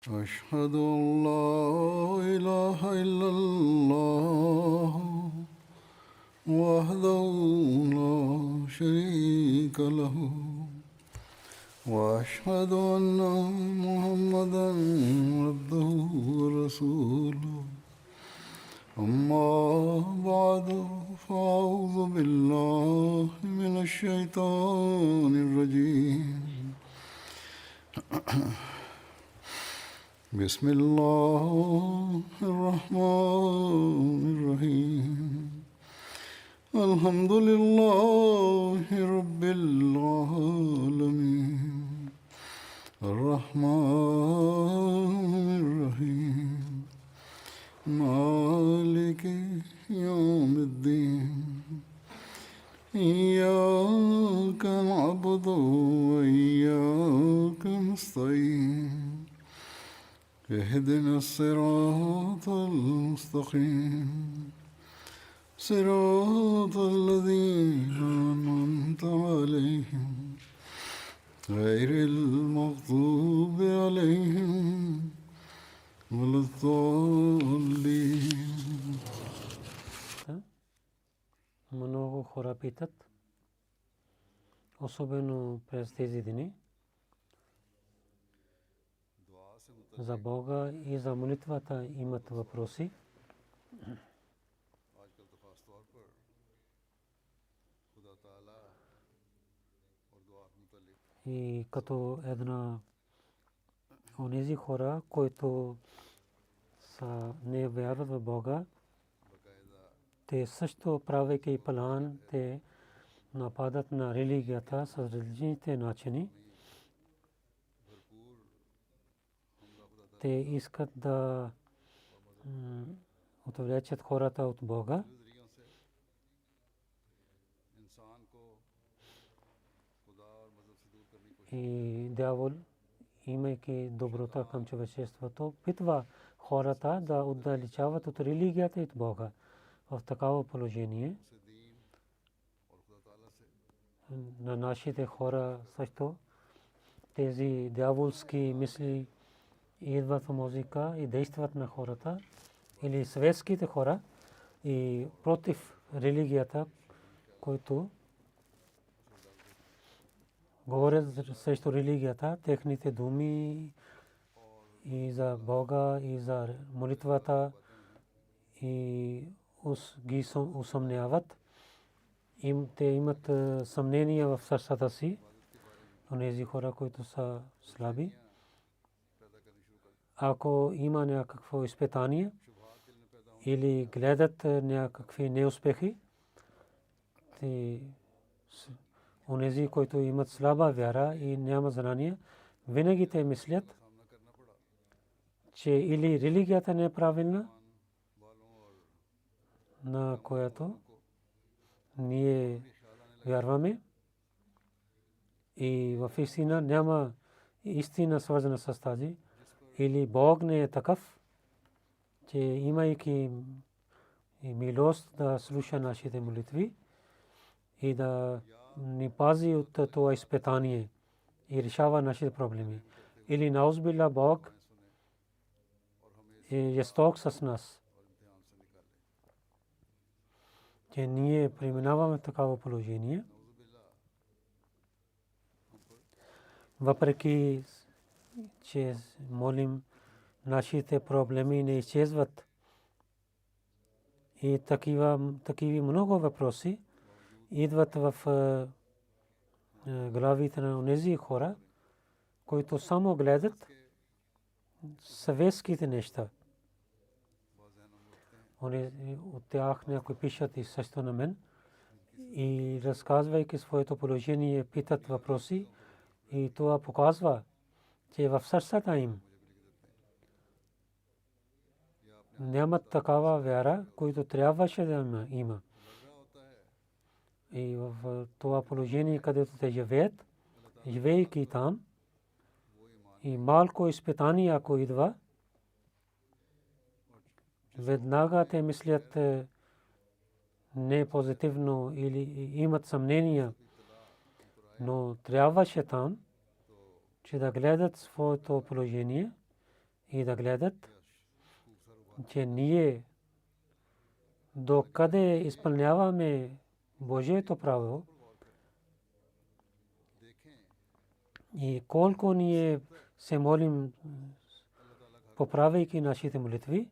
أشهد أن لا إله إلا الله وحده لا شريك له وأشهد أن محمدا عبده ورسوله أما بعد فأعوذ بالله من الشيطان الرجيم بسم الله الرحمن الرحيم الحمد لله رب العالمين الرحمن الرحيم مالك يوم الدين إياك نعبد وإياك نستعين اهدنا الصراط المستقيم صراط الذين أنعمت عليهم غير المغضوب عليهم ولا الضالين. Много хора питат, особено през тези дни, за Бога и за молитвата имат въпроси. И като една онези хора, които не вярват в Бога, те също правейки план, те нападат на религията с различните начини. Те искат да отвлечат хората от Бога. И дявол, имайки доброта към човечеството, питва хората да отдалечават от религията и от Бога. В такава положение на нашите хора също тези дяволски мисли идват в музика и действат на хората или светските хора и против религията, които говорят срещу религията, техните думи и за Бога и за молитвата и ги усъмняват. Те имат съмнения в сърцата си, онези хора, които са слаби. Ако има някакво изпитание или гледат някакви неуспехи, онези, които имат слаба вяра и няма знания, винаги те мислят, че или религията не е правилна, на която ние вярваме, и в истина няма истина свързана с тази, или Бог не е такъв, че имайки милост да слуша нашите молитви и да ни пази от това изпитание и решава нашите проблеми. Или наузбилла Бог е жесток с нас, че ние преминаваме в такава положение. Въпреки че молим, нашите проблеми не изчезват. И такива много въпроси идват в главите на онези хора, които само гледат съветските неща. От тях някои пишат и също на мен и разказвайки своето положение питат въпроси, и това показва, че в сърцата им нямат такава вяра, която трябваше да има. И в това положение, където те живеят, живеейки там, и малко изпитание, ако идва, веднага те мислят не позитивно или имат съмнения, но трябваше там, че да гледат своето положение и да гледат, че ние докъде изпълняваме Божието право и колко ние се молим, поправяйки нашите молитви,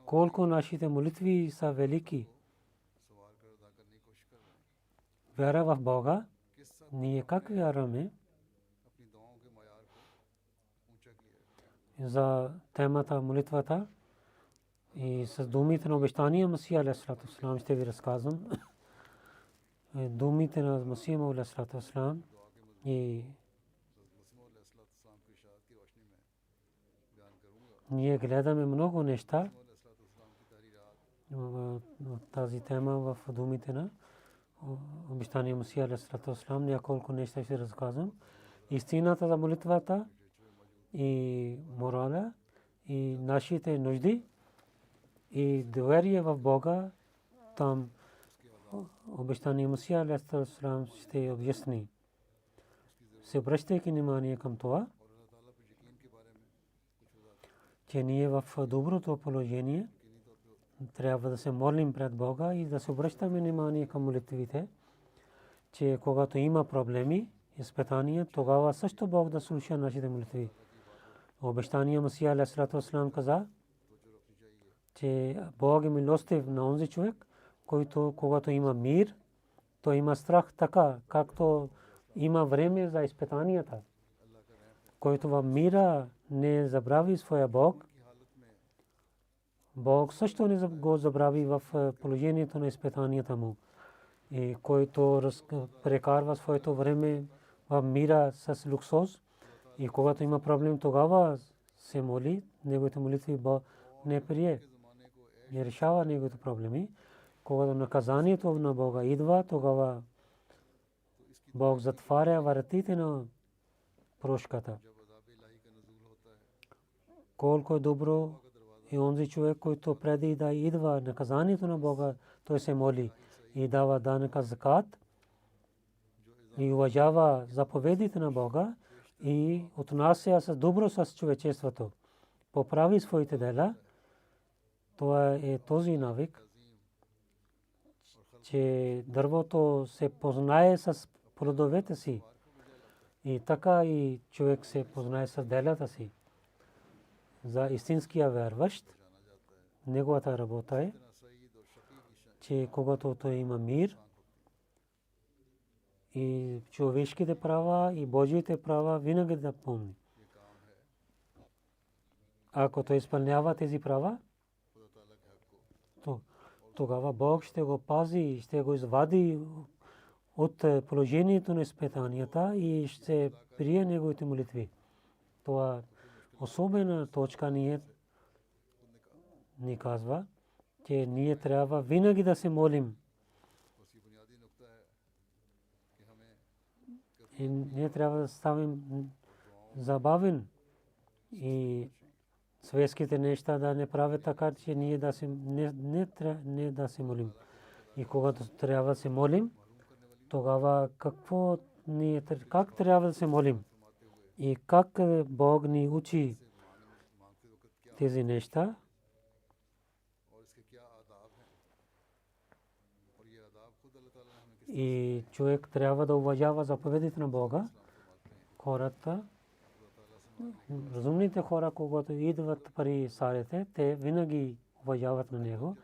колко нашите молитви са велики. Вяра в Бога, ние как вярваме? За темата молитвата и с думите на обещания Масия алейхиссалату вассалам ще ви разказвам. Думите на Масия алейхиссалату вассалам и ние гледаме много неща в тази тема в думите на обещания Масия алейхиссалату вассалам. Няколко неща ще разказвам. Истината за молитвата и морала и нашите нужди и доверие в Бога, там обещания Масия алейхиссалату вассалам ще обясни. Се обръщайки внимание към това, че ние в доброто положение трябва да се молим пред Бога и да се обръщаме внимание към молитвите, че когато има проблеми, изпитания, тогава също Бог да слуша нашите молитви. Обещания Масия алейхиссалату вассалам каза, че Бог е милостив на онзи човек, който когато има мир, то има страх така, както има време за изпитанията. Който в мира не забрави своя Бог, Бог също не го забрави в положението на изпитанията му. И който прекарва своето време в мира с луксоз и когато има проблем, тогава се моли, неговите молитви Бог не прие, не решава неговите проблеми. Когато наказанието на Бога идва, тогава Бог затваря вратите на прошката. Колко е добро и онзи човек, който преди да идва наказанието на Бога, той се моли и дава данъка закат и уважава заповедите на Бога и отнася с добро с човечеството, поправи своите дела. Това е този навик, че дървото се познае с плодовете си и така и човек се познае с делата си. За истинския вярващ, неговата работа е, че когато той има мир и човешките права и Божиите права винаги да помни. Ако той изпълнява тези права, то тогава Бог ще го пази, ще го извади от положението на изпитанията и ще прие неговите молитви. Това особена точка ни казва, че ние трябва винаги да се молим. И ние трябва да ставим забавен и светските неща да не правят така, че ние да се не да се молим. И когато трябва да се молим, тогава как трябва да се молим и как Бог ни учи тези неща. И човек трябва да уважава заповедите на Бога. Хората, разумните хора, когато идват при царете, те винаги уважават на него.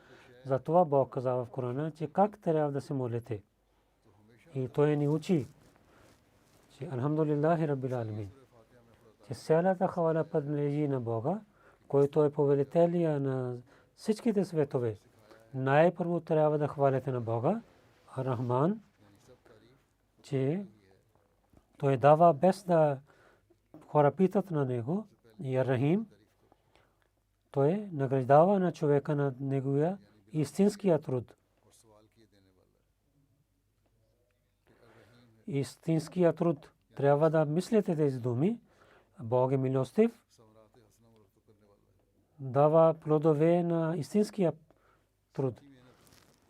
Затова Бог каза в Корана, че как трябва да се молите. И той ни учи, че Алхамдулиллахи Раббил Аламин, че цялата хвала принадлежи на Бога, който е повелителя на всичките светове. Най-първо трябва да хвалите на Бога, Рахман, че той дава без да хора питат на него, и Рахим, той награждава на човека на неговия истинския труд. Истинския труд. Трябва да мислите тези думи. Бог е милостив, дава плодове на истинския труд.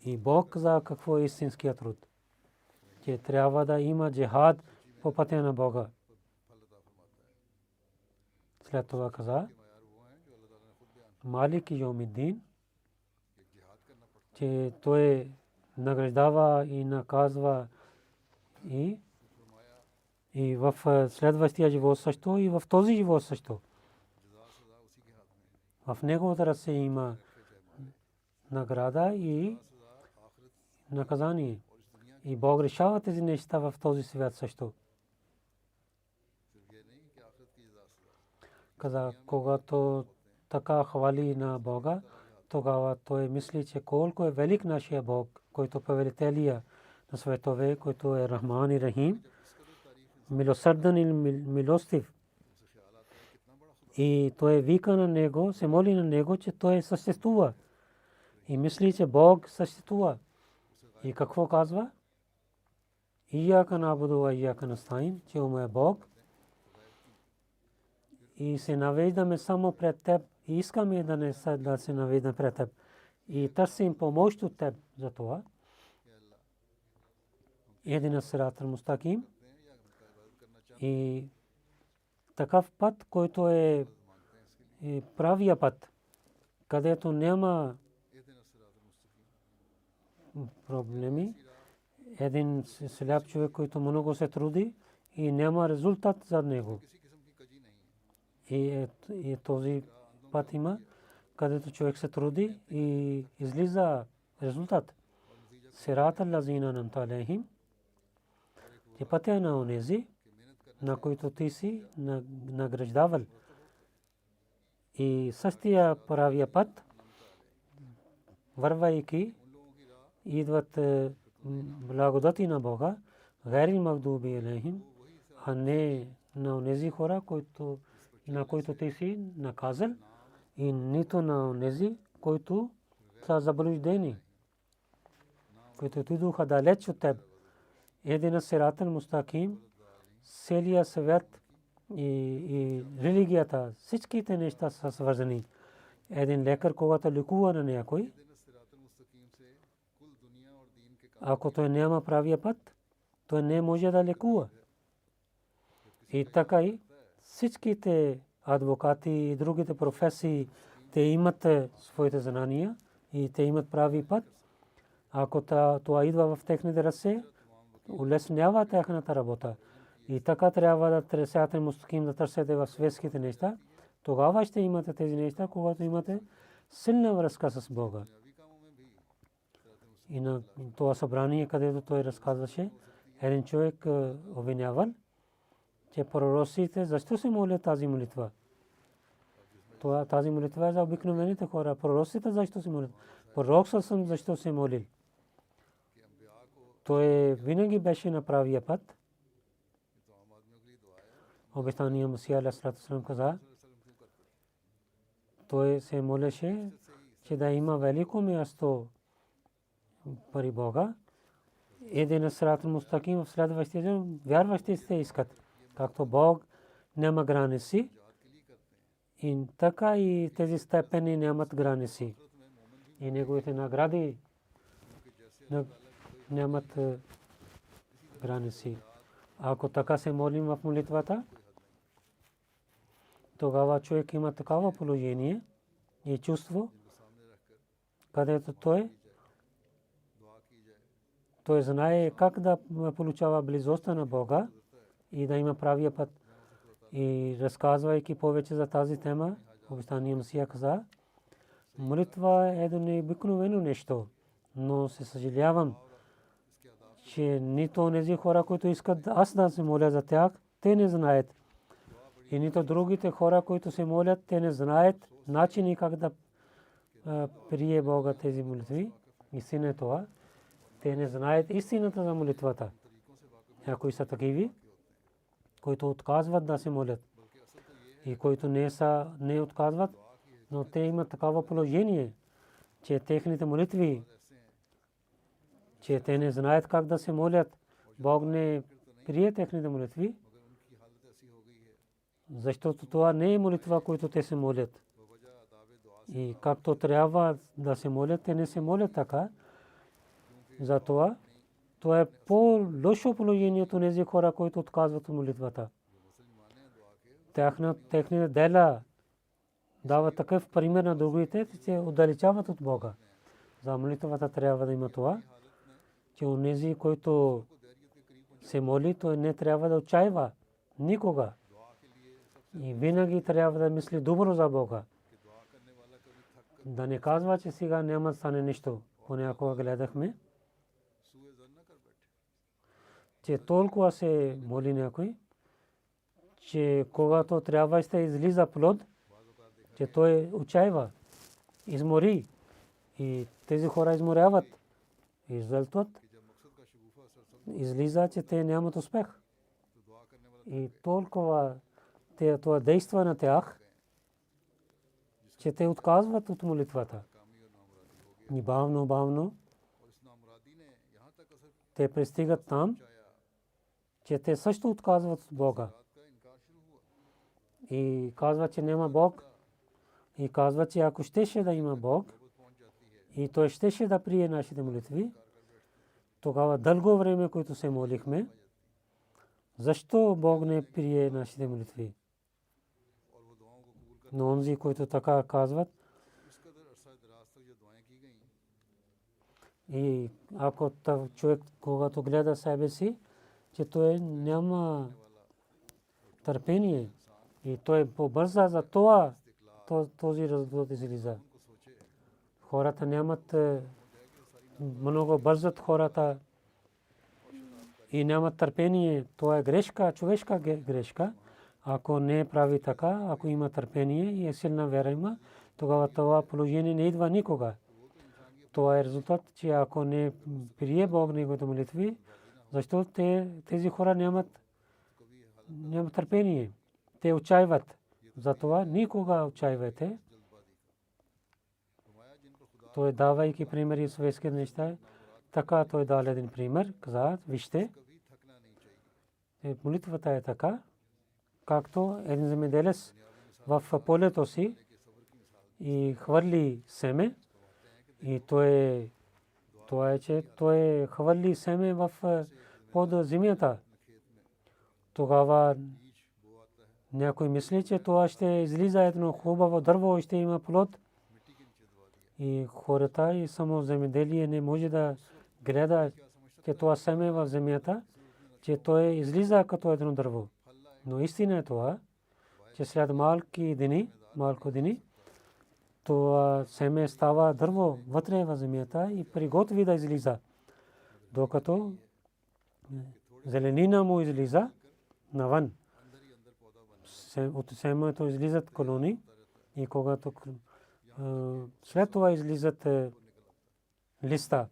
И Бог каза какво е истинския труд. Че трябва да има джихад по пътя на Бога. след това каза Малик Йомиддин, че той награждава и наказва и в следващия живот също, и в този живот също. В неговата ръце има награда и наказание. И Бог решава тези неща в този свят също. Когато така хвали на Бога, тогава той мисли, че колко е велик нашия Бог, който повелителия на светове, който е Рахман и Рахим, милосърден и милостив. И той вика на него, се моли на него, че той съществува. И мисли, че Бог съществува. И какво казва? Ияка набуду ва ияка настаин, че о моя Бог. И се навеждаме само пред теб. И искаме да се навеждаме пред теб. И търсим помощ от теб за това. Едина сират ал-мустаким. И такъв път, който е правия път, където няма проблеми. Един сляп човек, който много се труди и няма резултат за него. И този път има, където човек се труди и излиза резултат. Сират ал-лазина ан'амта алейхим, че пътя на онези, на които ти си награждавал. И същия правия път, вървайки, идват благодати на Бога, гайрил магдуби алейхим, а не на онези хора, на които ти си наказал, и нито на онези, които са заблуждени, които отидоха далеч от теб. Едина сират ал-мустаким, целия свят и религията, всичките неща са свързани. Един лекар, когато лекува на някой, ако той няма правия път, той не може да лекува. И така и всичките адвокати и другите професии, те имат своите знания и те имат прави път. Ако това идва в техните ръце, улеснява тяхната работа. И така трябва да търсяте мустаким, да търсяте в светските неща. Тогава ще имате тези неща, когато имате силна връзка с Бога. И на това събрание, където той разказваше, един човек обвинявал, че пророците защо се молят тази молитва. Тази молитва е за обикновените хора. Пророците защо се молят? Пророк съм защо се молил. Той винаги беше на правия път. Обещания Месия алейхи салам каза, той се молеше, че да има велико място при Бога. Един сират ал-мустаким в следващия вярващите искат. Както Бог няма граници, и така и тези степени нямат граници. И неговите награди нямат граници. Ако така се молим в молитвата, тогава човек има такава положение и чувство, където той знае как да получава близостта на Бога и да има правия път. И разказвайки повече за тази тема, обещания Месия каза, молитва е едно необикновено нещо, но се съжалявам, че нито онези хора, които искат аз да се моля за тях, те не знаят. И нито другите хора, които се молят, те не знаят начини как да прие Бога тези молитви. Истина е това. Те не знаят истината за молитвата. Някои са такиви, които отказват да се молят. И които не отказват, но те имат такава положение, че техните молитви, че те не знаят как да се молят. Бог не прие техните молитви, защото това не е молитва, която те се молят. И както трябва да се молят, те не се молят така. Затова това е по-лошо положението на тези хора, които отказват молитвата. техните дела дава такъв пример на другите, че отдалечават от Бога. За молитвата трябва да има това, че онези, които се моли, той не трябва да отчаива никога. И винаги трябва да мисли добро за Бога. Да не казва, че сега няма да стане нищо. Понякога гледахме, че толкова се моли някой, че когато трябва да излиза плод, че той отчаива, измори. И тези хора изморяват, изжалват. Излиза, че те нямат успех. И толкова това действа на тях, че те отказват от молитвата. И бавно те пристигат там, че те също отказват от Бога. И казват, че няма Бог. И казват, че ако щеше да има Бог, и той щеше да прие нашите молитви, тогава дълго време, които се молихме, защо Бог не прие нашите молитви? Но онзи, които така казват, и ако човек, когато гледа себе си, че той няма търпение и той побърза за това, този резултат излиза. Хората нямат много бързат хората и нямат търпение. Това е грешка, човешка грешка. Ако не прави така, ако има търпение и е силна вяра има, тогава това положение не идва никога. Това е резултат, че ако не прие Бог неговите молитви, защото тези хора нямат търпение. Те отчаиват. Затова никога отчаивайте. Той давайки примери светски неща, така той даде един пример, каза, вижте, молитвата е така, както един земеделец в полето си и хвърли семе, и това е, че той хвърли семе под земята. Тогава някой мисли, че това ще излиза едно хубаво дърво и ще има плод. И хората и само земеделие не може да гледа, че това семе в земята, че той излиза като едно дърво. Но истина е това, че след малко дни, това семе става дърво вътре в земята и приготви да излиза. Докато зеленина му излиза навън. От семето излизат колони и когато след това излизат листа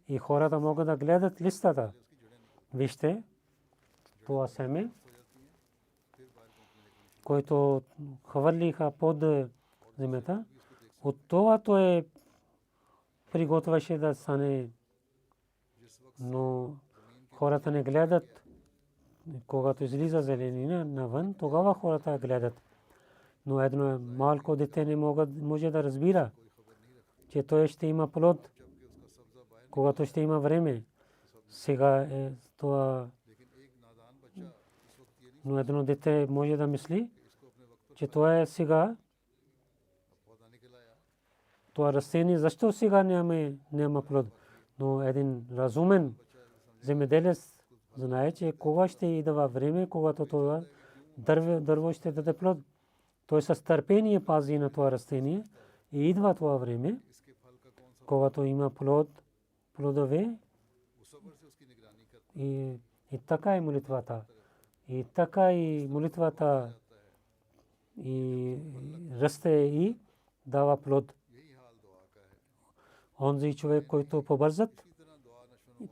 и хората могат да гледат листата. Вижте, това семе, който хвърлиха под земята, от това той приготвяше да стане, но хората не гледат. Когато излиза зеленина навън, тогава хората гледат. Но едно малко дете не може да разбира, че той ще има плод, когато ще има време. Сега е това. Но едно дете може да мисли, че това е сега. Това растение, защо сега няма плод? Но един разумен земеделец знае, че кога ще идва време, когато това дърво ще даде плод. Той с търпение пази на това растение и идва това време, когато има плодове. И така е молитвата. И така и молитвата и расте и дава плод. Онзи човек, който побързат,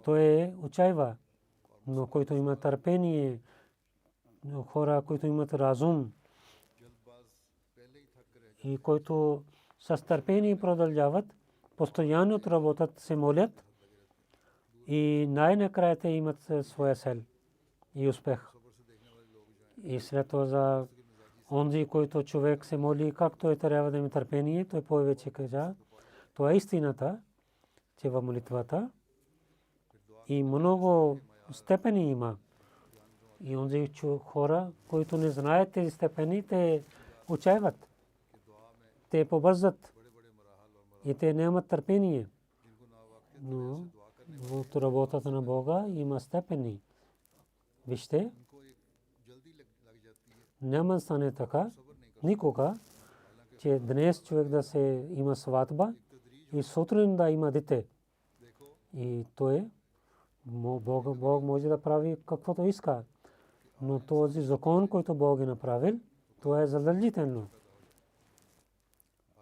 той отчаива. Но който има търпение, хора, които имат разум и които с търпение продължават, постоянно работят, се молят и най-накрая те имат своя цел и успех. И след това за онзи, който човек се моли, както е трябва да има търпение, той повече каза. Това е истината, че в молитвата и много степени има. И онзи хора, които не знаят тези степени, те отчаиват. Те побързат и те нямат търпение. Но в работата на Бога има степени. Вижте, няма стане така никога, че днес човек да се има сватба и сутрин да има дете. И той Бог може да прави каквото иска. Но този закон, който Бог е направил, това е задължително.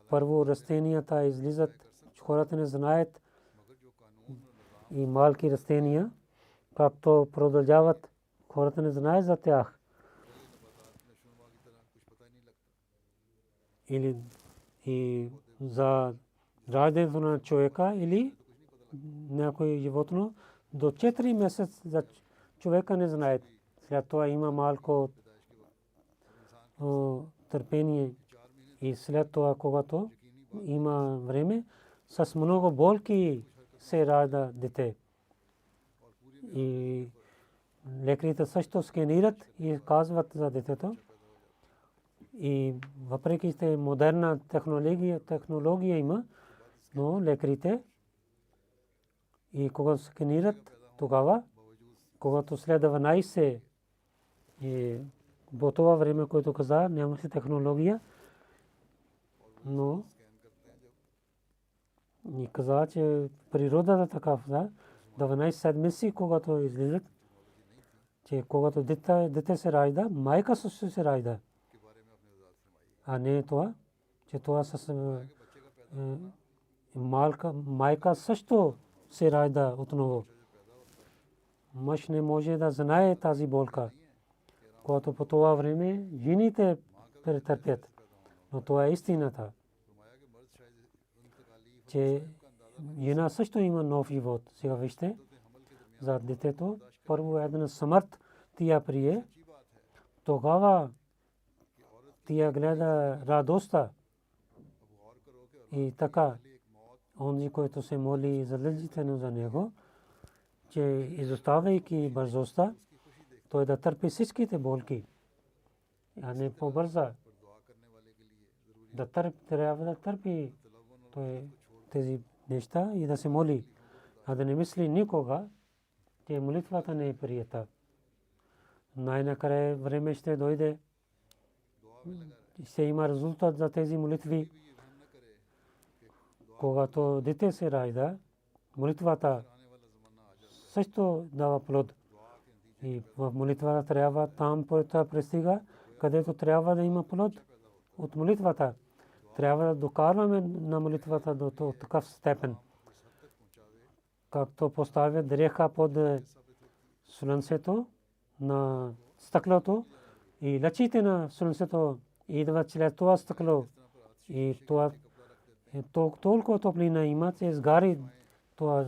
Първо растенията излизат, хората не знаят, и малки растения, както продължават, хората не знаят за тях. Или и за раждането на човека или някой животно до 4 месеца за човека не знаят. След това има малко търпение и след това, когато има време, с много болки се ражда дете. И лекарите също сканират и казват за детето. И въпреки че модерна технология има, но лекарите и когато сканират, тогава, когато след 12 и по това време, което каза, нямаше технология, но и каза, че природата такава, да, 12 седмици, когато излизат, че когато дете се ражда, майка също се ражда. А не това, че това с майка също се ражда отново. Мъж не може да знае тази болка, когато по това време жените претърпят. Но това е истината, че жена също има нов живот. Сега вижте, за детето първо една смърт тя прие, тогава тя гледа радостта. И така, онзи, който се моли задължително за него, че изоставяйки бързостта, той да търпи всичките болки, а не по-бърза. Трябва да търпи тези неща и да се моли, а да не мисли никога, че молитвата не е приета. Най-накрая време ще дойде, ще има резултат за тези молитви. Когато дете се ражда, молитвата също дава плод. И в молитвата трябва там пристига, където трябва да има плод от молитвата. Трябва да докарваме на молитвата до такъв степен. Както поставят дреха под слънцето на стъклото и лъчите на слънцето идват чрез това стъкло. И това толкова топлина има, че изгари това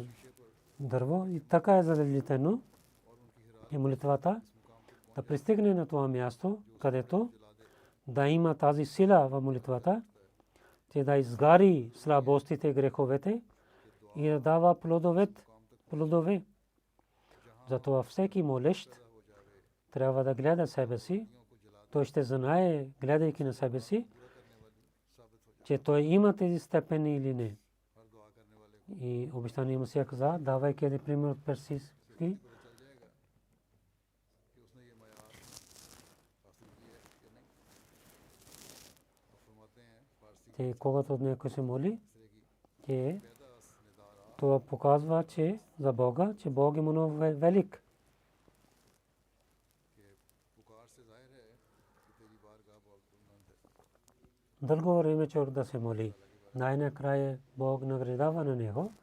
дърво. И така е задължително и молитвата да пристигне на това място, където да има тази сила в молитвата, че да изгари слабостите, греховете и да дава плодове. Затова всеки молещ трябва да гледа себе си. Той ще знае, гледайки на себе си, че той има тези степени или не. И обещания Масия каза, давайки един пример от персийски, че когато някой се моли, че това показва, че за Бога, че Бог е много велик. Дълго време човек да се моли. Най-накрая Бог награждава на него.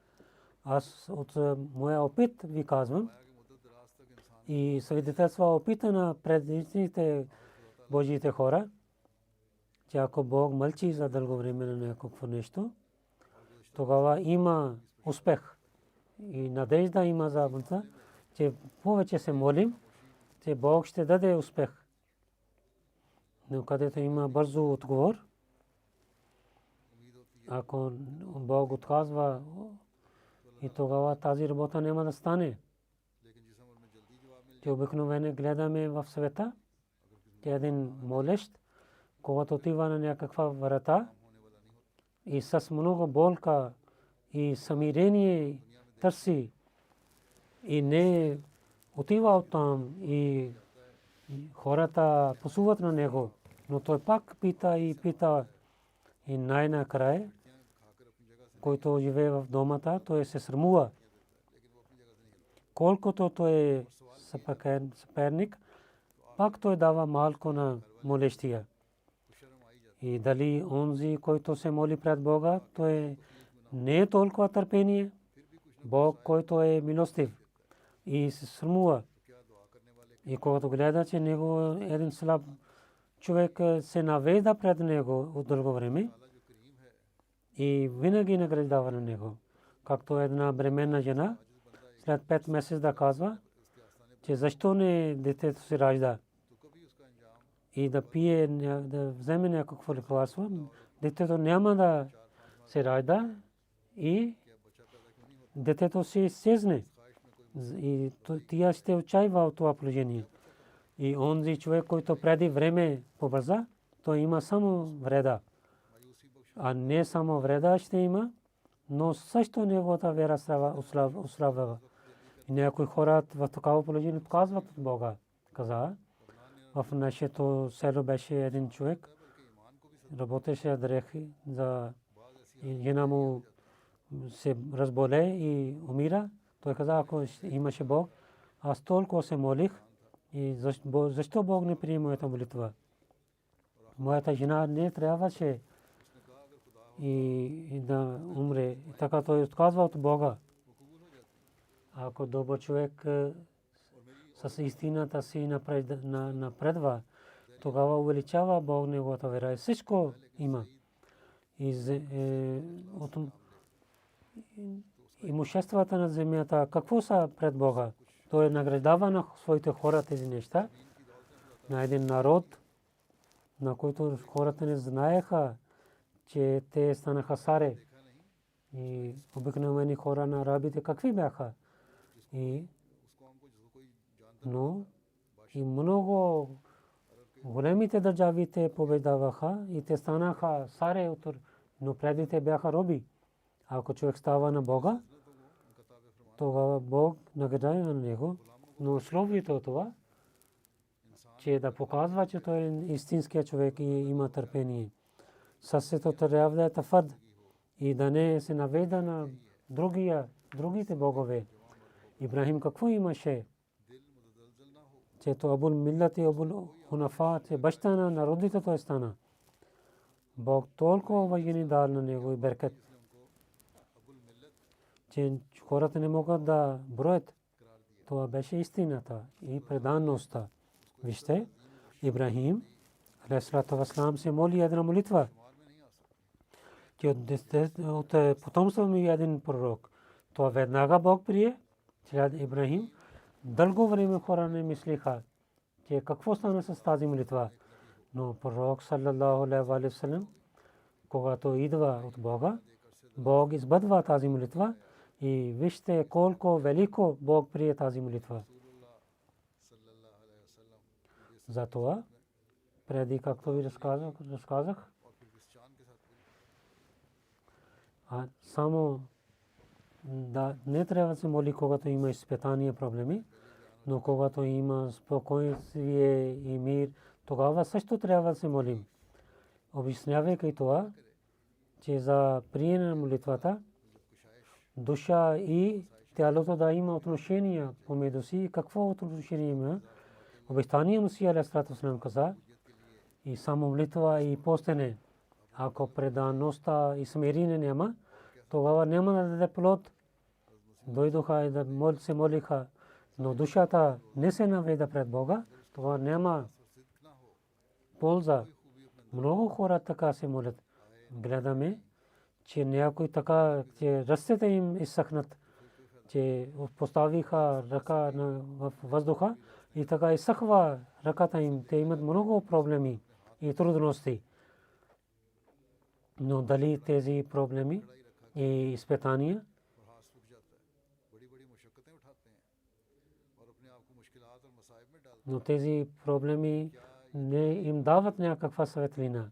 Аз от моя опит ви казвам и свидетелства опита на предишните Божиите хора, че ако Бог мълчи за дълго време на някакво нещо, тогава има успех и надежда има за бъдеще, че повече се молим, че Бог ще даде успех. Но където има бързо отговор, ако Бог отказва, и тогава тази работа няма да стане. че обикновено гледаме в света, че един молещ, когато отива на някаква врата и с много болка и самирение търси и не отива оттам и хората посуват на него, но той пак пита и пита и най-накрая, който живее в домата, той се срамува. Колкото той е съперник, пак той дава малко на молещия. И дали онзи, който се моли пред Бога, той не е толкова търпение, Бог, който е милостив и се срамува. И когато гледа, че него един слаб човек се навежда пред него от дълго време и винаги награждава на него. Както една бременна жена след 5 месеца да казва, че защо не детето се ражда и да пие, да вземе някакво лекарство, детето няма да се ражда и детето се изчезне. И тя ще отчаива от това положение. И онзи човек, който преди време побърза, той има само вреда. А не само вреда ще има, но също неговата вера ослабва. И някои хора в такава положение казват от Бога. Каза, в нашето село беше един човек, работеше дрехи за жена му се разболе и умира. Той каза, ако имаше Бог, аз толкова се молих и защо Бог не прие моята молитва? Моята жена не трябваше и да умре. Така той отказва от Бога. Ако добър човек с истината си напредва, тогава увеличава Бог неговата вера. Всичко има. Имуществата на земята, какво са пред Бога? Той награждава на своите хора тези неща. На един народ, на който хората не знаеха, че те станаха царе. И обикновени хора на арабите какви бяха? Но и много големите държави те побеждаваха и те станаха царе, но преди те бяха роби. Ако човек става на Бога, тогава Бог награждава на него. Но условието е това, че да показва, че той е истинският човек и има търпение. Сърцето трябва да е твърд и да не се навежда на другите богове. Ибрахим какво имаше? Че то Абул Миллат и Абул Хунафа, че баща на народите той стана. Бог толкова вагини дал на него и беркет, че хората не могат да броят. Това беше истината и преданността. Вижте, Ибрахим, алейхиссалату вассалам, се моли една молитва, че от потомство ми един пророк. Това веднага Бог прие, че Ибрахим. Дълго време хора не мислиха, че какво стана с тази молитва. Но пророк саллаллаху алейхи ва саллям, когато идва от Бога, Бог избъдва тази молитва и вижте колко велико Бог прие тази молитва. Затова, преди както ви разказах, само да не трябва да се моли, когато има изпитания, проблеми, но когато има спокойствие и мир, тогава също трябва да се молим. Обяснявайки това, че за приемане на молитвата, душа и тялото да има отношения помежду си. Какво отношение има? Обещание Мусия алейхиссалату вассалам каза, и само молитва и постене. Ако предаността и смирение няма, тогава няма да даде плод. Дойдоха и да се молиха, но душата не се наведа пред Бога, тогава няма полза. Много хора така се молят. Гледаме, че някой така, че ръцете им изсъхнат, че поставиха ръка в въздуха и така изсъхва ръката им. Те имат много проблеми и трудности. Но дали тези проблеми и изпитания но тези проблеми не им дават някаква светлина.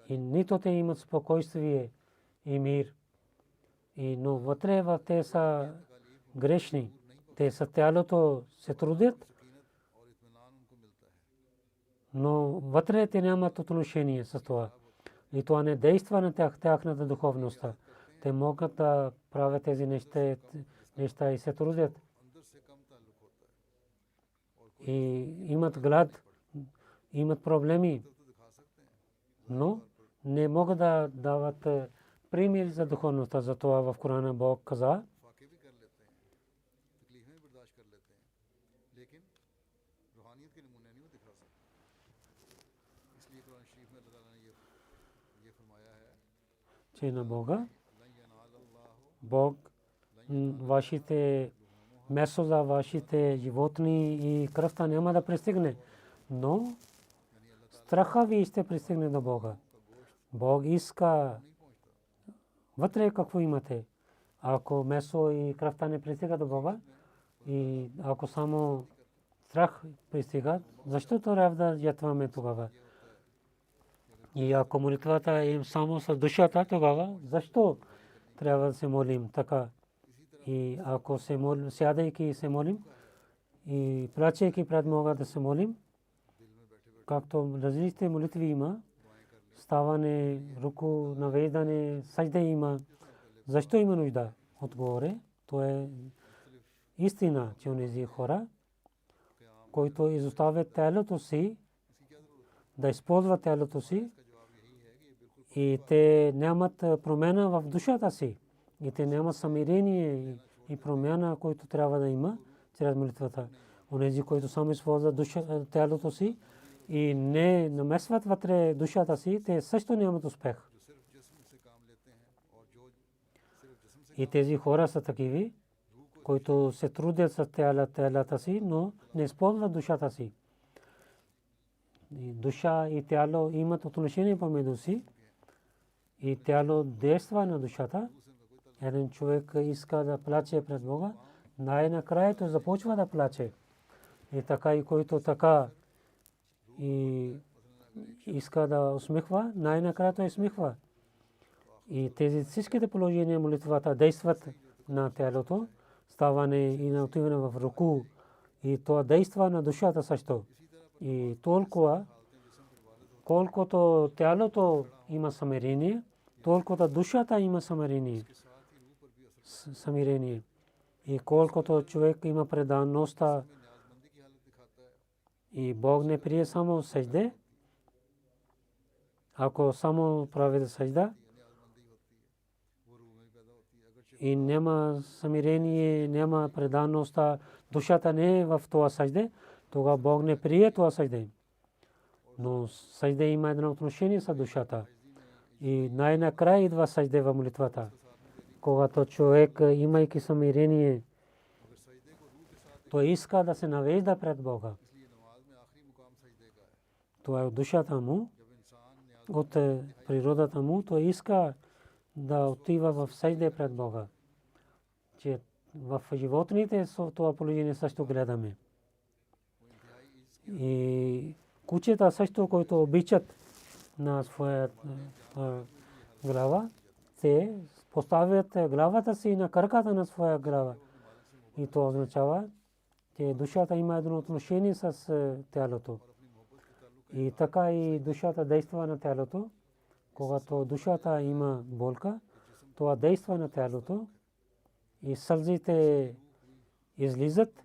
И нито те имат спокойствие и мир. Но вътре в те са грешни. Те са тялото се трудят, но вътре те нямат отношение с това. И това не действа на тяхната духовност. Те могат да правят тези неща и се трудят. И имат глад, имат проблеми, но не могат да дават пример за духовността. Затова в Корана Бог каза: че на Бога, Бог вашите месо за вашите животни и кръвта няма да пристигне, но страха ви ще пристигне до Бога. Бог иска вътре какво имате. Ако месо и кръвта не пристига до Бога, и ако само страх пристига, защо трябва да ятваме тогава? И ако молитвата е само с душата, тогава защо трябва да се молим така? И ако се молим, сядайки се молим и плачейки пред Бога да се молим, както различните молитви има, ставане, руку, навеждане, сажда има. Защо има нужда? Отгоре, то е истина, че онези хора, които изоставят тялото си, да използват тялото си, и те нямат промяна в душата си. И те нямат самирение и промяна, който трябва да има чрез молитвата. Онези, които само използват тялото си и не намесват вътре душата си, те също нямат успех. И тези хора са такива, които се трудят с тялата си, но не използват душата си. Душа и тяло имат отношение помежду си. И тяло действа на душата. Един човек иска да плаче пред Бога, най-накрая той започва да плаче. И така, и който така и иска да усмихва, най-накрая той усмихва. И тези всичките положения молитвата действат на тялото, ставане и на отиване в руку, и това действа на душата също. И толкова, колкото тялото има самирение, толкова душата има самирение. И колкото човек има предаността и Бог не прие само сажде, ако само прави да сажда и няма самирение, няма предаността, душата не е в това сажде, тогава Бог не прие това сажде. Но сажде има едно отношение с душата. И най-накрая идва сажде в молитвата. Когато човек, имайки самирение, той иска да се навежда пред Бога. Това е от душата му, от природата му, той иска да отива в сажде пред Бога. Че в животните това положение също гледаме. И кучета също, които обичат на своя глава, те поставят главата си на краката на своя глава. И това означава, че душата има едно отношение с тялото. И така и душата действа на тялото. Когато душата има болка, това действа на тялото. И сълзите излизат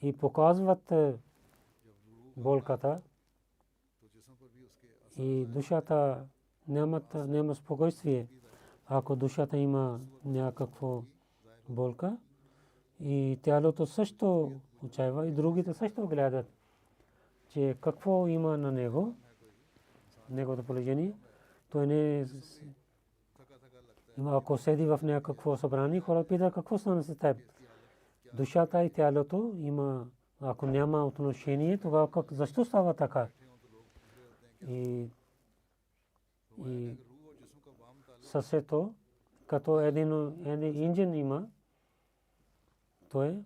и показват болката. И душата няма спокойствие. Ако душата има някаква болка, и тялото също отчаива, и другите също гледат, че какво има на него, неговото положение. Той не ако седи в някакво събрание, хората питат какво стана с теб. Душата и тялото има, ако няма отношение, тогава защо става така? И сърцето, като един инжен има, той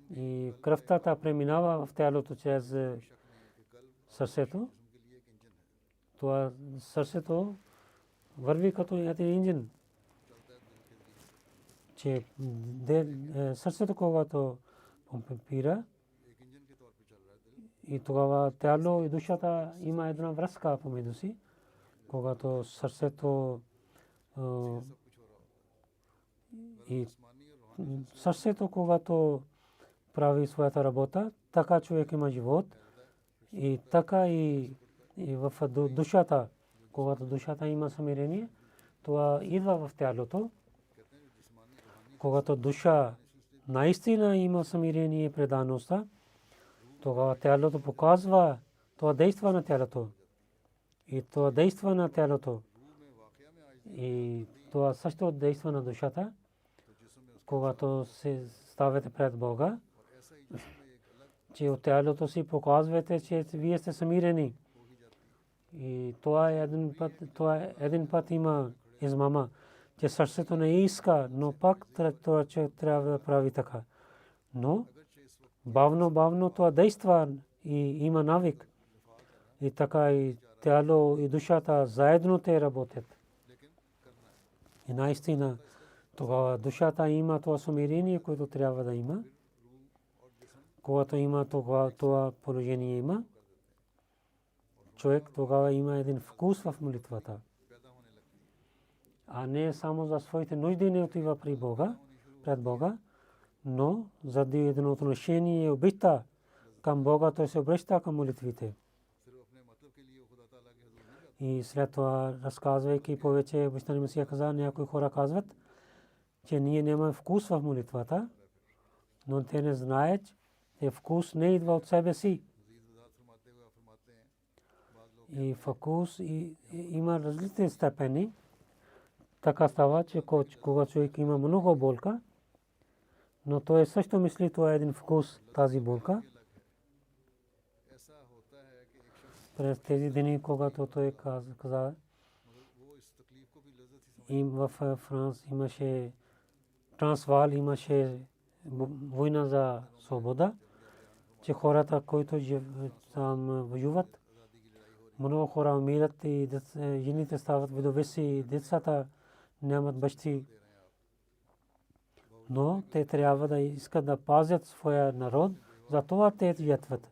и кръвта преминава в тялото чрез сърцето. Това сърцето върви като един инжен, че сърцето когато помпира и тогава тяло и душата има една връзка помежду си. Когато сърцето и сърцето когато прави своята работа, така човек има живот и така и в душата, когато душата има смирение, това идва в тялото. Когато душа наистина има смирение и предаността, тогава тялото показва, това действа на тялото. И това действа на тялото. И това също действа на душата. Когато се ставате пред Бога, че от тялото си показвате, че вие сте смирени. И това един път има измама, че сърцето не иска, но пак това трябва да прави така. Но бавно това действа и има навик. И така и тяло и душата заедно те работят. И наистина тогава душата има това смирение, което трябва да има. Когато има това положение има, човек тогава има един вкус в молитвата. А не само за своите нужди не отива при Бога, пред Бога, но заради едно отношение и обичта към Бога, той се обръща към молитвите. И след това, разказвайки повече, обичтани Месия каза, някои хора казват, че ние нямаме вкус в молитвата, но те не знаят, че вкус не идва от себе си. И вкус има различни степени. Така става, че когато човек има много болка, но той също мисли, това е един вкус, тази болка. През тези дни, когато той каза, в Франс имаше Трансвал, имаше война за свобода, че хората, които там воюват, много хора умират и жените стават видовеси и децата нямат бащи. Но те трябва да искат да пазят своя народ, затова те ятват.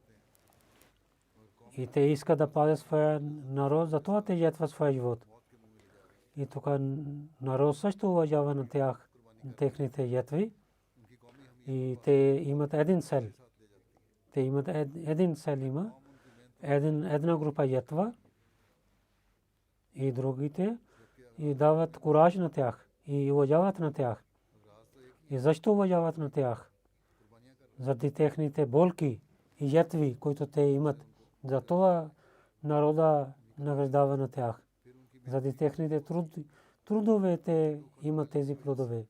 И те искат да пазят своя народ, затова те ятват своя живот. И тук народ също уважава на тях, техните ятви. И те имат един цел. Те имат един цел има. Една група ятва и другите и дават кураж на тях и уважават на тях. И защо уважават на тях? Заради техните болки и ятви, които те имат. Затова народа награждава на тях. Заради техните трудове те имат тези плодове.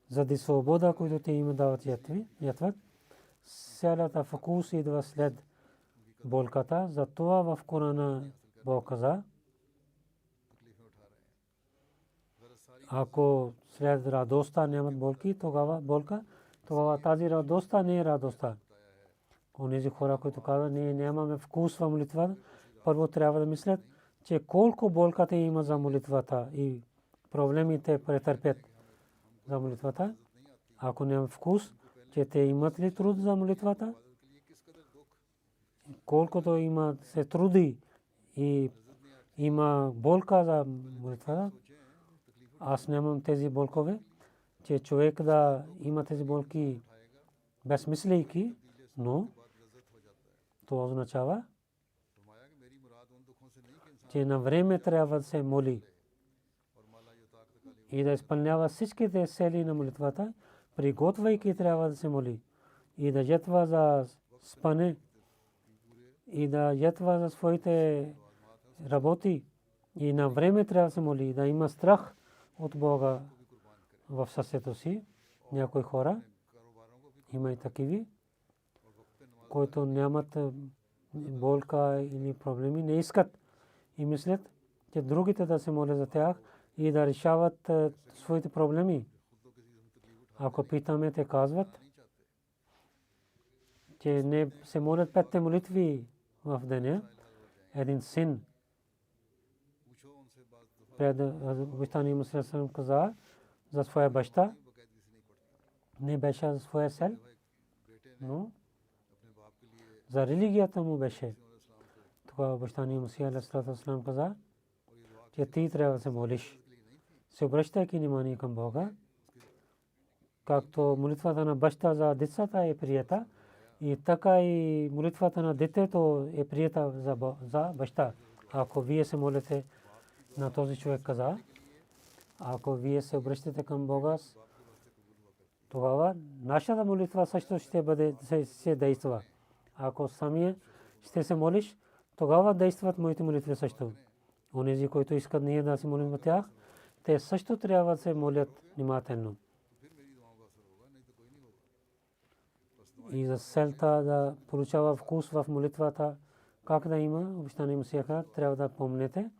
Заради свобода, които те им дават ятват, цялата вкус идва след болката. Затова в Корана Бог каза, ако след радостта нямат болки, тогава тази радостта не е радостта. Онези хора, които казват, ние нямаме вкус в молитвата, първо трябва да мислят, че колко болката има за молитвата и проблемите претърпят за молитвата. Ако нямат вкус, че те имат ли труд за молитвата, колкото има се труди и има болка за молитвата, аз нямам тези болкове, че човек да има тези болки безмислейки, но това означава, че на време трябва да се моли и да изпълнява всичките цели на молитвата, приготвяйки трябва да се моли и да ятва за спане и да ятва за своите работи и на време трябва да се моли, да има страх от Бога в сърцето си. Някои хора, има и такива, които нямат болка или проблеми, не искат и мислят, че другите да се молят за тях и да решават своите проблеми. Ако питаме, те казват, че не се молят петте молитви в деня. Един син пред обещания Мусалам каза за своя баща, не беше за своя сел, но за религията му беше. Това обещание Мусалам каза, че ти трябва да се молиш, се обръщайки внимание към Бога, както молитвата на баща за децата е прията, и така и молитвата на детето е прията за баща. Ако вие се молите на този човек каза, ако вие се обръщате към Бога, тогава нашата молитва също ще бъде се действа. Ако самия ще се молиш, тогава действат моите молитви също. Онези, които искат ние да се молим за тях, те също трябва да се молят внимателно. И за целта да получава вкус в молитвата, как да има обещание Мусия, трябва да помните,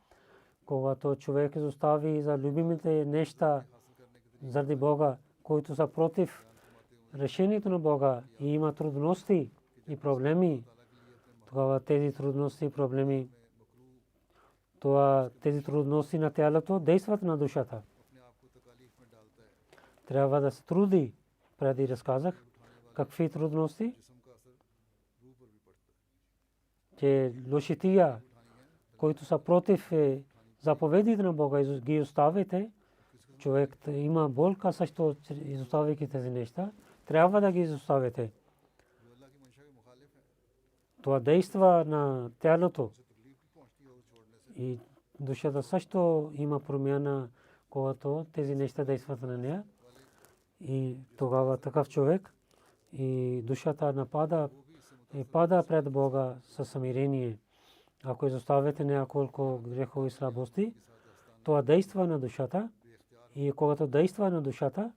когато човек изостави за любимите неща заради Бога, които са против решението на Бога и има трудности и проблеми, тогава тези трудности и проблеми, тези трудности на тялото действат на душата. Трябва да се труди, преди разказах какви трудности, че лошития, които са против заповедите на Бога, ги оставите, човек има болка също, изоставяйки тези неща, трябва да ги изоставите. Това действа на тялото и душата също има промяна, когато тези неща действат на нея. И тогава такъв човек и душата напада и пада пред Бога със смирение. Ако изоставяте няколко грехови слабости, това действа на душата. И когато действа на душата,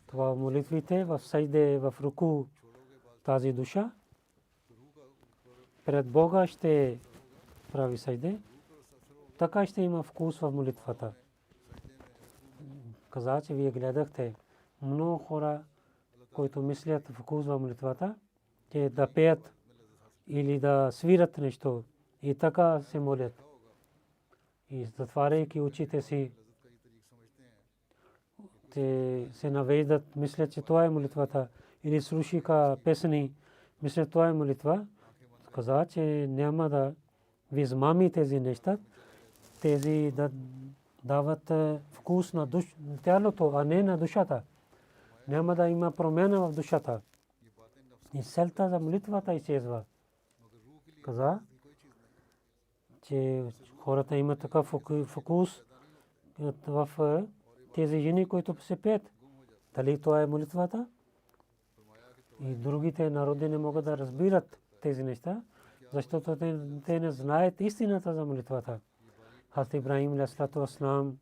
това молитвите в сайде, в руку, тази душа пред Бога ще прави сайде. Така ще има вкус в молитвата. Каза, че вие гледахте много хора, които мислят вкус в молитвата, че да пеят или да свират нещо и така се молят. И затваряйки очите си, те се навеждат, мислят, че това е молитвата, или слушаха песни, мислят, това е молитва. Каза, че няма да ви измами тези неща, тези да дават вкус на тялото, а не на душата. Няма да има промяна в душата. И целта за молитвата изчезва. Каза, че хората имат такъв фокус в тези жени, които се пеят. Дали това е молитвата? И другите народи не могат да разбират тези неща, защото те не знаят истината за молитвата. Хазрат Ибрахим алейхиссалату вассалам,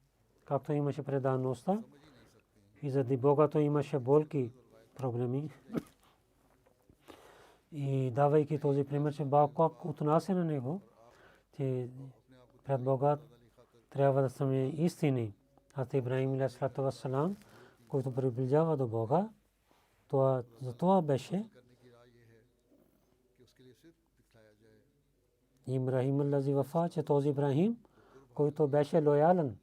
както имаше предаността, и заради Богато имаше болки, проблеми. И давайки този пример, че Бог отнася на него, че пред Бога трябва да сме истини. Хазрат Ибрахим алейхиссалату вассалам, който приближава до Бога, за това беше Ибрахим аллази вафа, че този Ибрахим, който беше лоялен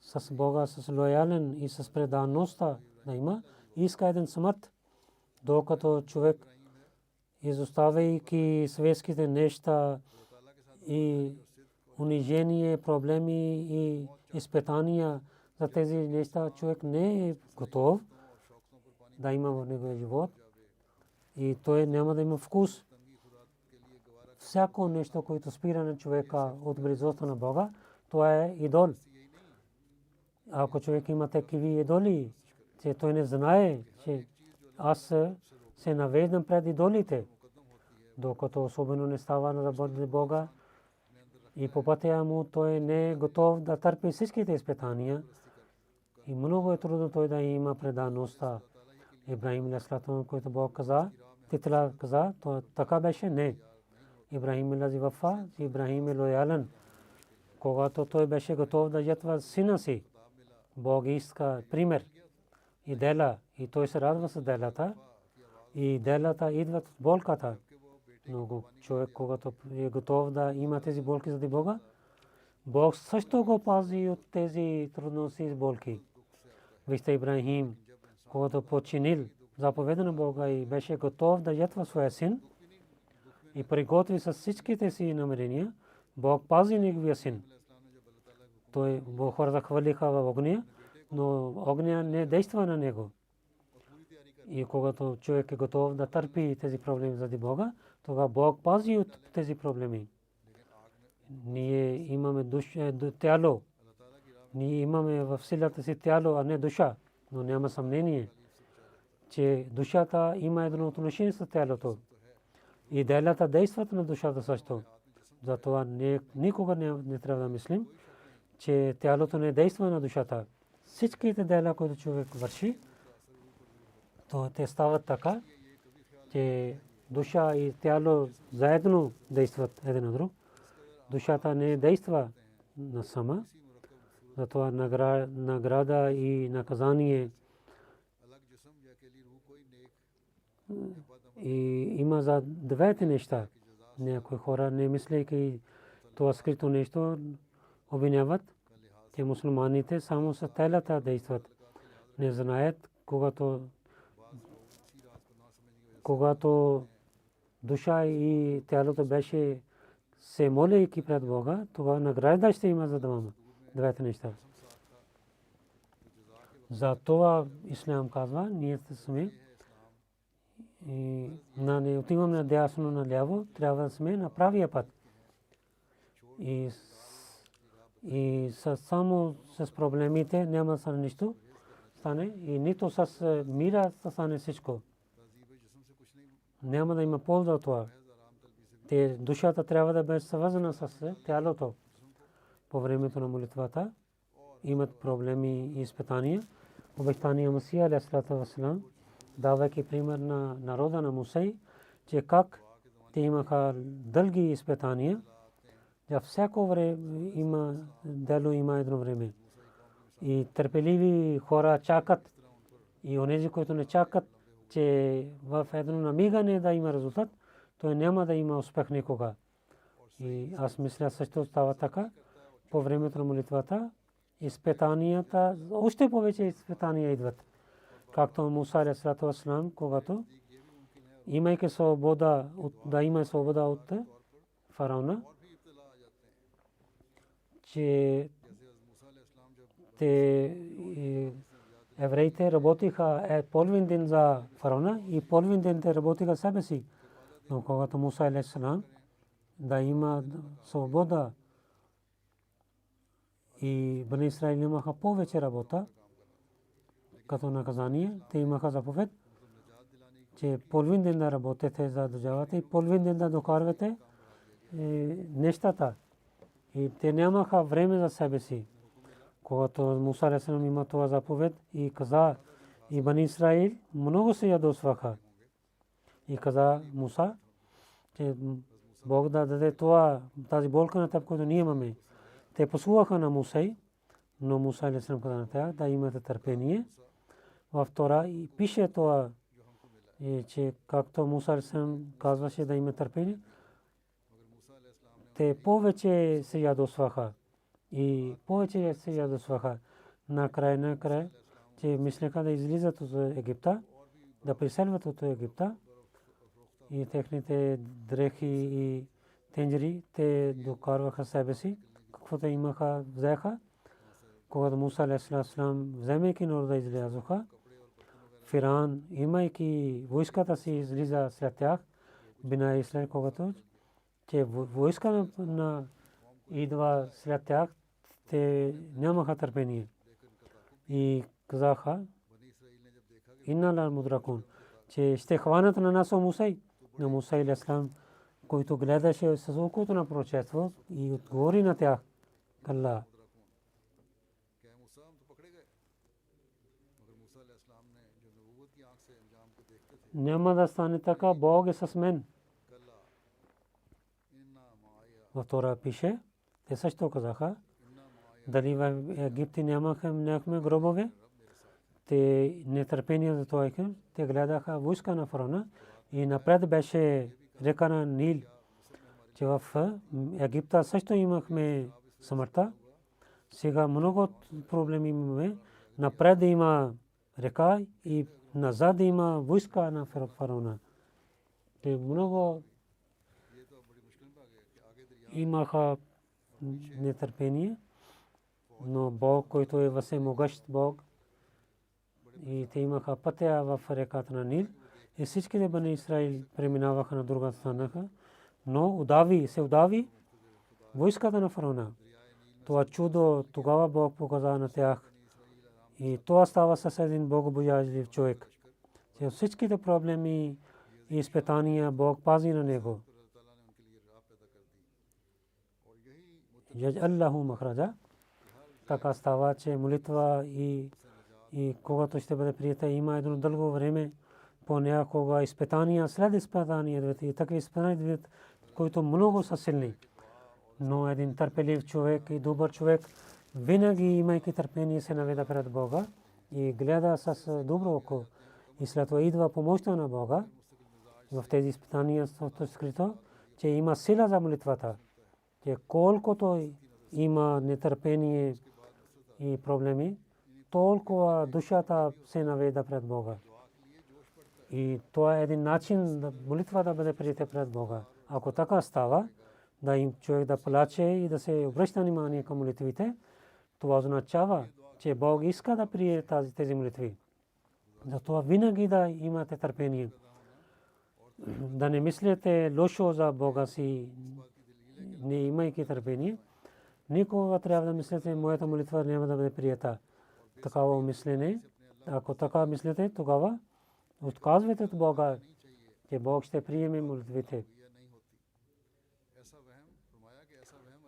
с Бога, с лоялен и с предаността да има, иска един смърт, докато човек изоставяйки светските неща и унижение, проблеми и изпитания за тези неща, човек не е готов да има в неговия живот и той няма да има вкус. Всяко нещо, което спира на човека от близостта на Бога, това е идол. Ако човек има такива идоли, че той не знае, че аз се навеждам пред идолите, докато особено не става на работа Бога и по пътя му той не е готов да търпи всичките изпитания и много е трудно той да има предаността. Ибрахим алейхиссалам, който Бог каза, Титла каза, то така беше не. Ибрахим аллази вафа, Ибрахим е лоялен. Когато той беше готов да жертва сина си, Бог иска пример и дела, и той се радва с делата. и делата идват от болката. Много човек, когато е готов да има тези болки заради Бога, Бог също го пази от тези трудности и болки. Вижте Ибрахим, когато починил заповеда на Бога и беше готов да ятва своя син и приготви с всичките си намерения, Бог пази неговия син. Той хората хвърлиха в огня, но огня не действа на него. И когато човек е готов да търпи тези проблеми заради Бога, тогава Бог пази от тези проблеми. Ние имаме тяло. Ние имаме в силата си тяло, а не душа. Но няма съмнение, че душата има едно отношение с тялото. И делата действат на душата също. Затова никога не трябва да мислим, че тялото не действа на душата. Всичките дела, които човек върши, то те стават така, че душа и тяло заедно действат един на друг. Душата не действа на сама. Затова награда и наказание и има за двете неща. Някои хора, не мислейки това скрито нещо, обвиняват, че мусулманите само с телата действат. Не знаят, когато душа и тялото беше се молейки пред Бога, тогава награда ще има за двете неща. За това Ислам казва, ние сме и не отиваме на дясно наляво, трябва да сме на правия път. И само с проблемите няма да стане нищо, и нито с мира да стане всичко. Няма да има полза от това. Душата трябва да бъде свързана с тялото. По времето на молитвата имат проблеми и изпитания. Обещания Масия алейхиссалату вассалам, давайки пример на народа на Мусей, че как те имаха дълги изпитания. За всяко време има дело, има едно време. И търпеливи хора чакат. И онези, които не чакат, че в едно намигане да има резултат, той няма да има успех никога. И аз мисля също става така. По времето на молитвата, изпитанията, още повече изпитания идват. Както Муса алейхиссалату вассалам, когато имайки свобода, да има свобода от фараона, че евреите работиха половин ден за фараона и половин ден те работиха себе си. Но когато Муса алейхиссалам да има свобода и Бани Исраил имаха повече работа, като наказание, те имаха заповед, че половин ден да работете за държавата и половин ден да докарвате нещата. И те нямаха време за себе си. Когато Муса алейхиссалам има това заповед и каза, и Бани Исраил много се ядосваха. И каза Муса, че Бог да даде това, тази болка на теб, която ние имаме. Те послушаха на Муса, но Муса алейхиссалам каза на тях да имате търпение. Във Тора и пише това, че както Муса алейхиссалам казваше да има търпение, те повече се ядосваха. И повече се ядосваха. Накрая, че мислеха да излизат от Египта, да преселват от Египта. И техните дрехи и тенджери, те докарваха себе си. Каквото имаха, взеха. Когато Муса алейхиссалам, вземайки народа, излязоха, Фиран, имайки войската си, излиза след тях, бина Исраил, когато че войска на идва след тях, те нямаха търпение. И казаха, инна ла мудракун, че ще хванат на нас Муса. На Муса алейхиссалам, който гледаше с окото на пророчество и отговори на тях, калла. Няма да стане така, Бог е с мен. В Тора пише, те също казаха, дали в Египет нямахме гробове, те нетърпение за това, те гледаха войска на фараона и напред беше река на Нил, че в Египта също имахме смъртта. Сега много проблеми имаме. Напред има река и назад има войска на фараона. Те много имаха нетърпение, но Бог, който е всемогъщ Бог, и те имаха пътя в реката на Нил и всичките бани Израил преминаваха на друга страна, но се удави войската на фараона. Това чудо тогава Бог показа на тях и това става с един богобоязлив човек. Че всичките проблеми и изпитания Бог пази на него. Аллаху махраджа. Така става, че молитва и когато ще бъде приета, има едно дълго време, понякога изпитания, след изпитания, и такива изпитания, които много са силни. Но един търпелив човек и добър човек, винаги имайки търпение, се наведа пред Бога и гледа с добро око. И след това идва помощта на Бога. В тези изпитания е скрито, че има сила за молитвата. Че колкото има нетърпение и проблеми, толкова душата се наведа пред Бога. И това е един начин молитва да бъде приета пред Бога. Ако така става, да им човек да плаче и да се обръща внимание към молитвите, това означава, че Бог иска да прие тези молитви. Затова винаги да имате търпение. Да не мислите лошо за Бога си, не имайки търпение. Никога трябва да мислите, моята молитва няма да бъде приета. Такава мислене, ако така мислите, тогава отказвайте от Бога, че Бог ще приеме молитвите.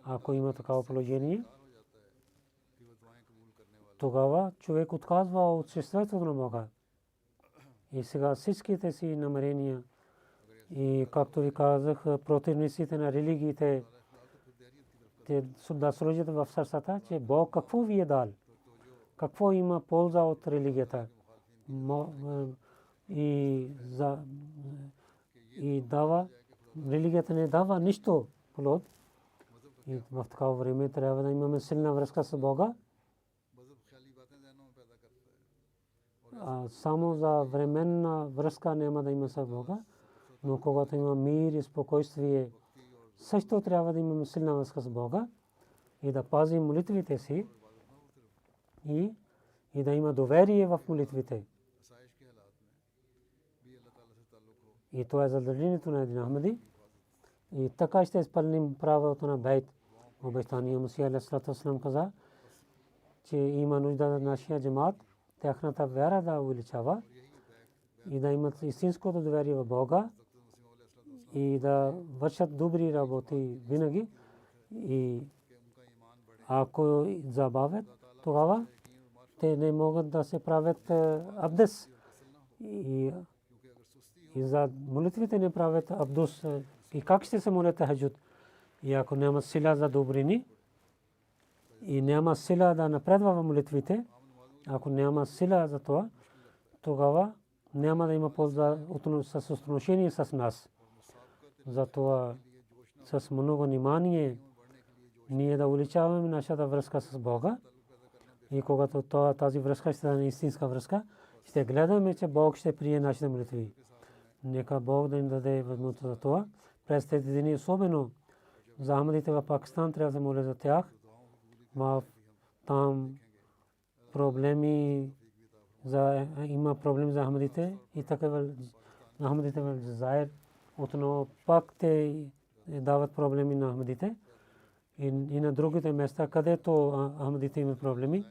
Ако има такава положение, тогава човек отказва от съществуването на Бога. И сега всичките си намерения и, както ви казах, противниците на религиите, те да сложат в сърцата, че Бог какво ви е дал, какво има полза от религията и дава, религията не дава нищо плод. И в такава време трябва да имаме силна връзка с Бога. Само за временна връзка няма да има с Бога, но когато има мир и спокойствие, също трябва да имаме силна връзка с Бога и да пазим молитвите си и да има доверие в молитвите. И това е задължението на един Ахмади. И така ще изпълним правото на Байт. Обещания Мусия алейхиссалату вассалам каза, че има нужда на нашия джамат, тяхната вяра да увеличава и да имат истинското доверие в Бога и да вършат добри работи винаги. И ако забавят, тогава те не могат да се правят абдес. И за молитвите не правят абдус. И как ще се молят таһаджуд? И ако няма сила за добрини и няма сила да напредва в молитвите, ако няма сила за това, тогава няма да има полза с отношение с нас. Затова с много внимание ние да увеличаваме нашата връзка с Бога. И когато тази връзка ще стане истинска връзка, ще гледаме, че Бог ще прие нашите молитви. Нека Бог да им даде възможност за това. През тези дни, особено за Ахмадите в Пакистан, трябва да моля за тях. Там има проблеми за Ахмадите и така Ахмадите в Джазайр. Отново пак те дават проблеми на Ахмадите и на другите места, където Ахмадите имат проблеми.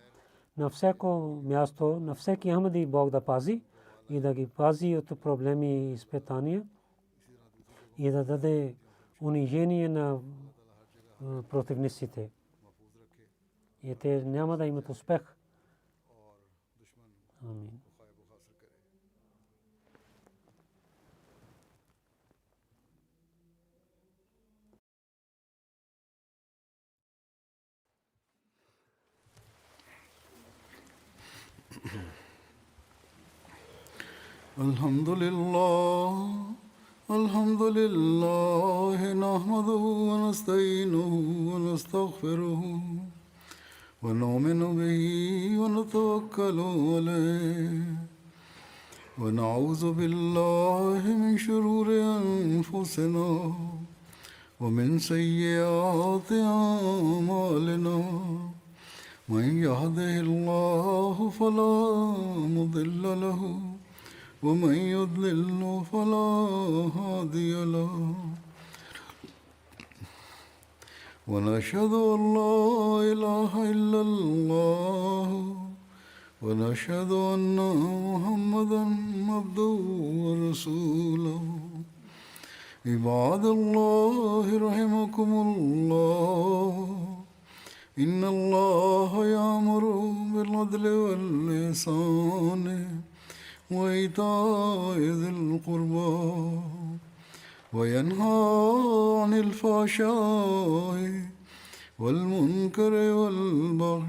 На всяко място, на всеки Ахмади Бог да пази и да ги пази от проблеми и изпитания и да даде унижение на противниците. И те няма да имат успех. Амин. الحمد لله نحمده ونستعينه ونستغفره ونؤمن به ونتوكل عليه ونعوذ بالله من شرور أنفسنا ومن سيئات أعمالنا من يهده الله فلا مضل له ومن يضلل فلا هادي له ونشهد أن لا إله إلا الله ونشهد أن محمدا عبده ورسوله عباد الله رحمكم الله إن الله يأمر بالعدل والإحسان وإيتاء ذي القربى وينهى عن الفحشاء والمنكر والبغي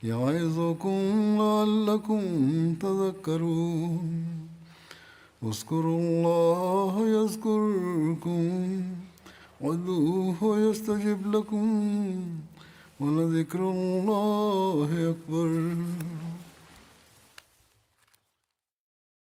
يعظكم لعلكم تذكرون اذكروا الله يذكركم وادعوه يستجب لكم ولذكر الله أكبر